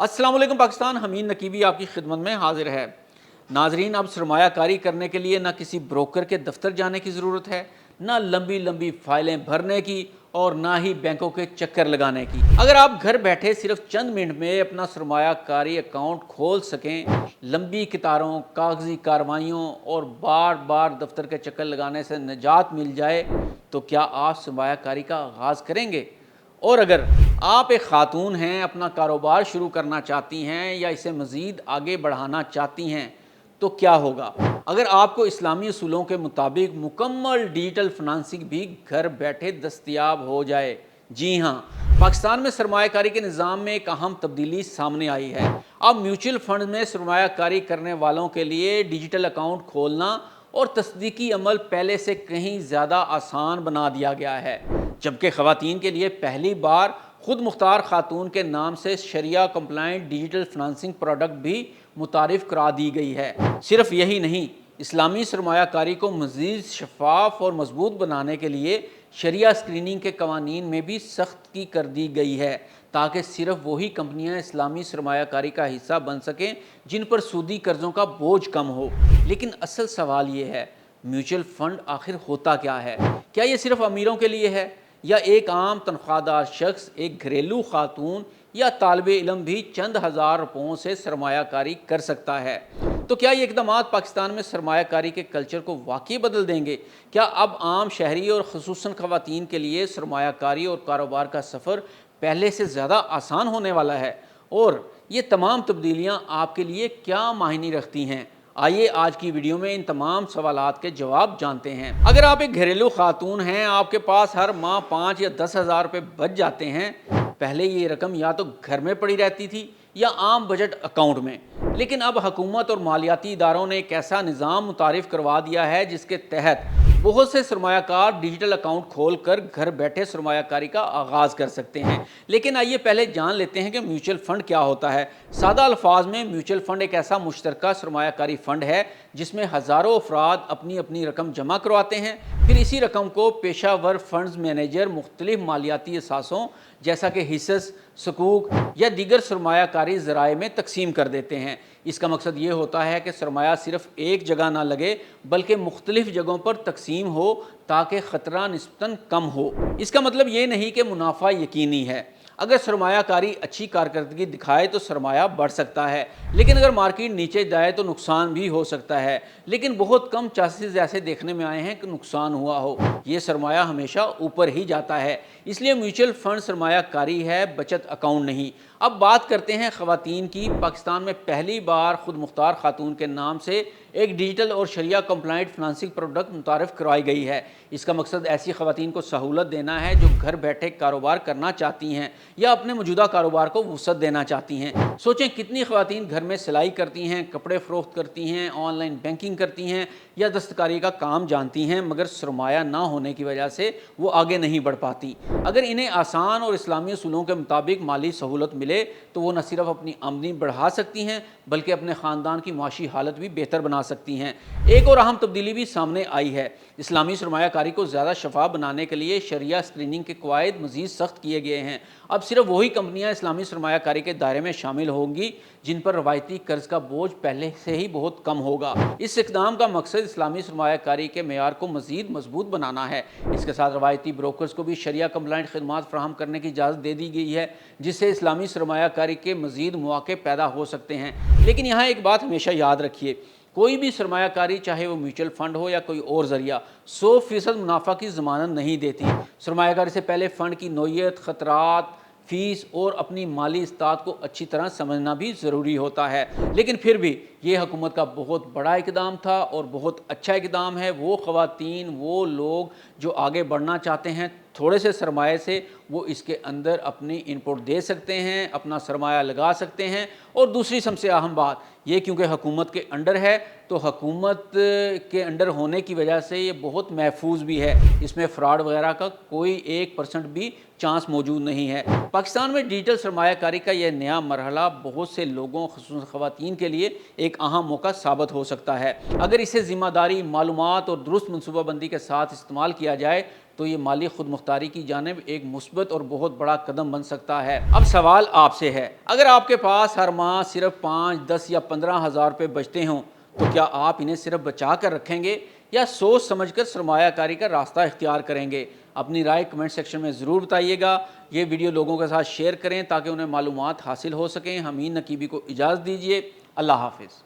अस्सलाम वालेकुम पाकिस्तान। हमीद नकीबी आपकी खिदमत में हाजिर है। नाजरीन, अब सरमाया कारी करने के लिए ना किसी ब्रोकर के दफ्तर जाने की ज़रूरत है, ना लंबी लंबी फाइलें भरने की, और ना ही बैंकों के चक्कर लगाने की। अगर आप घर बैठे सिर्फ चंद मिनट में अपना सरमाया कारी अकाउंट खोल सकें, लंबी कतारों, कागजी कार्रवाइयों और बार बार दफ्तर के चक्कर लगाने से निजात मिल जाए, तो क्या आप सरमाया कारी का आगाज़ करेंगे? और अगर आप एक खातून हैं, अपना कारोबार शुरू करना चाहती हैं या इसे मज़ीद आगे बढ़ाना चाहती हैं, तो क्या होगा अगर आपको इस्लामी उसूलों के मुताबिक मुकम्मल डिजिटल फाइनेंसिंग भी घर बैठे दस्तयाब हो जाए? जी हाँ, पाकिस्तान में सरमायाकारी के निज़ाम में एक अहम तब्दीली सामने आई है। अब म्यूचुअल फंड में सरमायाकारी करने वालों के लिए डिजिटल अकाउंट खोलना और तस्दीकी अमल पहले से कहीं ज़्यादा आसान बना दिया गया है, जबकि ख़वातीन के लिए पहली बार खुद मुख्तार खातून के नाम से शरिया कंप्लाइंट डिजिटल फाइनेंसिंग प्रोडक्ट भी मुतारिफ़ करा दी गई है। सिर्फ यही नहीं, इस्लामी सरमायाकारी को मज़ीद शफाफ और मजबूत बनाने के लिए शरिया स्क्रीनिंग के कवानीन में भी सख्ती कर दी गई है, ताकि सिर्फ वही कंपनियां इस्लामी सरमायाकारी का हिस्सा बन सकें जिन पर सूदी कर्ज़ों का बोझ कम हो। लेकिन असल सवाल ये है, म्यूचुअल फ़ंड आखिर होता क्या है? क्या ये सिर्फ अमीरों के लिए है, या एक आम तनख्वाहदार शख्स, एक घरेलू खातून या तालिब इल्म भी चंद हज़ार रुपयों से सरमायाकारी कर सकता है? तो क्या ये इक़दामात पाकिस्तान में सरमायाकारी के कल्चर को वाकई बदल देंगे? क्या अब आम शहरी और ख़ुसूसन ख़वातीन के लिए सरमायाकारी और कारोबार का सफ़र पहले से ज़्यादा आसान होने वाला है? और ये तमाम तब्दीलियाँ आपके लिए क्या मायने रखती हैं? आइए आज की वीडियो में इन तमाम सवालात के जवाब जानते हैं। अगर आप एक घरेलू खातून हैं, आपके पास हर माह 5 या 10 हज़ार रुपये बच जाते हैं। पहले ये रकम या तो घर में पड़ी रहती थी या आम बजट अकाउंट में, लेकिन अब हुकूमत और मालियाती इदारों ने एक ऐसा निज़ाम मुतारिफ़ करवा दिया है जिसके तहत बहुत से सरमायाकार डिजिटल अकाउंट खोल कर घर बैठे सरमायाकारी का आगाज़ कर सकते हैं। लेकिन आइए पहले जान लेते हैं कि म्यूचुअल फ़ंड क्या होता है। सादा अल्फाज में म्यूचुअल फ़ंड एक ऐसा मुश्तरका सरमायाकारी फ़ंड है जिसमें हज़ारों अफराद अपनी अपनी रकम जमा करवाते हैं, फिर इसी रकम को पेशावर फंड्स मैनेजर मुख्तलिफ मालियाती असासों जैसा कि हिस्स, सकूक या दीगर सरमायाकारी ज़राए में तकसीम कर देते हैं। इसका मकसद ये होता है कि सरमाया सिर्फ एक जगह ना लगे, बल्कि मुख्तलिफ जगहों पर तकसीम हो ताकि ख़तरा निस्बतन कम हो। इसका मतलब ये नहीं कि मुनाफा यकीनी है। अगर सरमायाकारी अच्छी कारकर्दगी दिखाए तो सरमाया बढ़ सकता है, लेकिन अगर मार्केट नीचे जाए तो नुकसान भी हो सकता है। लेकिन बहुत कम चांसेस ऐसे देखने में आए हैं कि नुकसान हुआ हो। ये सरमाया हमेशा ऊपर ही जाता है। इसलिए म्यूचुअल फंड सरमायाकारी है, बचत अकाउंट नहीं। अब बात करते हैं ख़वातीन की। पाकिस्तान में पहली बार खुद मुख्तार खातून के नाम से एक डिजिटल और शरिया कंप्लाइंट फाइनेंसिंग प्रोडक्ट मुतारिफ़ करवाई गई है। इसका मकसद ऐसी ख़वातीन को सहूलत देना है जो घर बैठे कारोबार करना चाहती हैं या अपने मौजूदा कारोबार को वसअत देना चाहती हैं। सोचें, कितनी ख़वातीन घर में सिलाई करती हैं, कपड़े फ़रोख्त करती हैं, ऑनलाइन बैंकिंग करती हैं या दस्तकारी का काम जानती हैं, मगर सरमाया ना होने की वजह से वो आगे नहीं बढ़ पाती। अगर इन्हें आसान और इस्लामी उसूलों के मुताबिक माली सहूलत मिले तो वो न सिर्फ अपनी आमदनी बढ़ा सकती हैं, बल्कि अपने ख़ानदान की माशी हालत भी बेहतर बना सकती हैं। एक और अहम तब्दीली भी सामने आई है। इस्लामी सरमायाकारी को ज़्यादा शफाफ बनाने के लिए शरिया स्क्रीनिंग के कवायद मज़ीद सख्त किए गए हैं। अब सिर्फ वही कंपनियां इस्लामी सरमायाकारी के दायरे में शामिल होंगी जिन पर रवायती कर्ज का बोझ पहले से ही बहुत कम होगा। इस इक़दाम का मकसद इस्लामी सरमायाकारी के मेयार को मज़ीद मजबूत बनाना है। इसके साथ रवायती ब्रोकर्स को भी शरिया कंप्लाइंट खिदमात फराहम करने की इजाज़त दे दी गई है, जिससे इस्लामी सरमायाकारी के मज़ीद मौके पैदा हो सकते हैं। लेकिन यहाँ एक बात हमेशा याद रखिए, कोई भी सरमायाकारी, चाहे वो म्यूचुअल फंड हो या कोई और ज़रिया, 100% मुनाफा की ज़मानत नहीं देती। सरमायाकारी से पहले फ़ंड की नौइयत, ख़तरात, फ़ीस और अपनी माली इस्तात को अच्छी तरह समझना भी ज़रूरी होता है। लेकिन फिर भी ये हुकूमत का बहुत बड़ा इक़दाम था और बहुत अच्छा इक़दाम है। वो ख़वातीन, वो लोग जो आगे बढ़ना चाहते हैं, थोड़े से सरमाए से वो इसके अंदर अपनी इनपुट दे सकते हैं, अपना सरमाया लगा सकते हैं। और दूसरी सबसे अहम बात ये, क्योंकि हुकूमत के अंडर है तो हुकूमत के अंडर होने की वजह से ये बहुत महफूज भी है। इसमें फ़्रॉड वगैरह का कोई 1% भी चांस मौजूद नहीं है। पाकिस्तान में डिजिटल सरमायाकारी का यह नया मरहला बहुत से लोगों, ख़ुसूसन ख़वातीन के लिए एक अहम मौका साबित हो सकता है। अगर इसे ज़िम्मेदारी, मालूमात और दुरुस्त मनसूबाबंदी के साथ इस्तेमाल किया जाए تو یہ مالی خود مختاری کی جانب ایک مثبت اور بہت بڑا قدم بن سکتا ہے۔ اب سوال آپ سے ہے، اگر آپ کے پاس ہر ماہ صرف 5، 10 یا 15,000 روپے بچتے ہوں تو کیا آپ انہیں صرف بچا کر رکھیں گے یا سوچ سمجھ کر سرمایہ کاری کا راستہ اختیار کریں گے؟ اپنی رائے کمنٹ سیکشن میں ضرور بتائیے گا۔ یہ ویڈیو لوگوں کے ساتھ شیئر کریں تاکہ انہیں معلومات حاصل ہو سکیں۔ ہمین نقیبی کو اجازت دیجیے۔ اللہ حافظ۔